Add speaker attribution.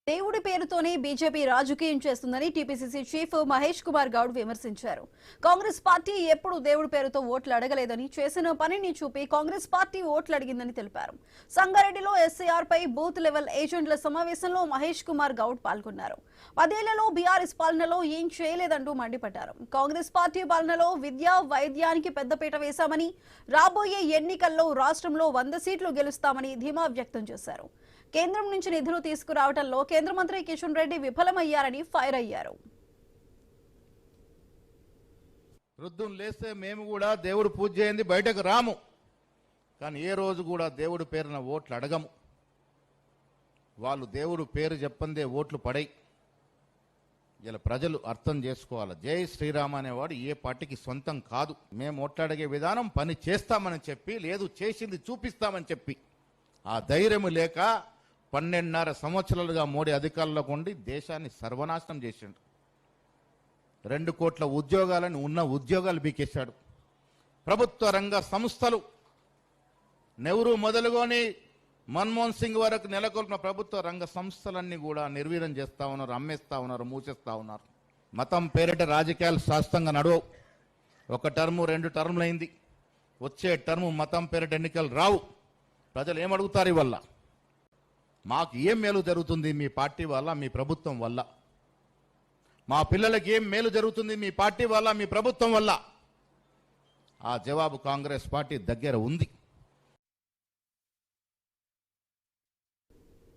Speaker 1: దేవుడి పేరుతోనే బీజేపీ రాజకీయం చేస్తుందని టీపీసీసీ చీఫ్ మహేష్ కుమార్ గౌడ్ విమర్శించారు. కాంగ్రెస్ పార్టీ ఎప్పుడు దేవుడి పేరుతో ఓట్లు అడగలేదని, చేసిన పనిని చూపి కాంగ్రెస్ పార్టీ ఓట్లు అడిగిందని తెలిపారు. సంగారెడ్డిలో ఎస్సీఆర్ పై బూత్ లెవెల్ ఏజెంట్ల సమావేశంలో మహేష్ కుమార్ గౌడ్ పాల్గొన్నారు. 10 ఏళ్లలో బీఆర్ఎస్ పాలనలో ఏం చేయలేదంటూ మండిపడ్డారు. కాంగ్రెస్ పార్టీ పాలనలో విద్య, వైద్యానికి పెద్దపీట వేశామని, రాబోయే ఎన్నికల్లో రాష్ట్రంలో 100 సీట్లు గెలుస్తామని ధీమా వ్యక్తం చేశారు. కేంద్రం నుంచి నిధులు తీసుకురావడంలో కేంద్ర మంత్రి కిషన్ రెడ్డి విఫలమయ్యారని ఫైర్ అయ్యారు.
Speaker 2: వృద్ధులు లేస్తే మేము కూడా దేవుడు పూజ చేయండి బయటకు రాము, కానీ ఏ రోజు కూడా దేవుడి పేరున ఓట్లు అడగము. వాళ్ళు దేవుడు పేరు చెప్పందే ఓట్లు పడై. ఇలా ప్రజలు అర్థం చేసుకోవాలి. జై శ్రీరామ్ అనేవాడు ఏ పార్టీకి సొంతం కాదు. మేము ఓట్లాడిగే విధానం పని చేస్తామని చెప్పి, లేదు చేసింది చూపిస్తామని చెప్పి, ఆ ధైర్యం లేక 12.5 సంవత్సరాలుగా మోడీ అధికారంలోకి ఉండి దేశాన్ని సర్వనాశనం చేసిండు. 2 కోట్ల ఉద్యోగాలను ఉన్న ఉద్యోగాలు బీకేశాడు. ప్రభుత్వ రంగ సంస్థలు నెహ్రూ మొదలుకొని మన్మోహన్ సింగ్ వరకు నెలకొల్పిన ప్రభుత్వ రంగ సంస్థలన్నీ కూడా నిర్వీర్యం చేస్తా ఉన్నారు, అమ్మేస్తా ఉన్నారు, మూసేస్తా ఉన్నారు. మతం పేరిట రాజకీయాలు శాస్త్రంగా నడవవు. 1 టర్ము 2 టర్ములు అయింది. వచ్చే టర్ము మతం పేరిట ఎన్నికలు రావు. ప్రజలు ఏమడుగుతారు? ఇవల్ల మాకు ఏం మేలు జరుగుతుంది మీ పార్టీ వల్ల, మీ ప్రభుత్వం వల్ల? మా పిల్లలకి ఏం మేలు జరుగుతుంది మీ పార్టీ వల్ల, మీ ప్రభుత్వం వల్ల? ఆ జవాబు కాంగ్రెస్ పార్టీ దగ్గర ఉంది.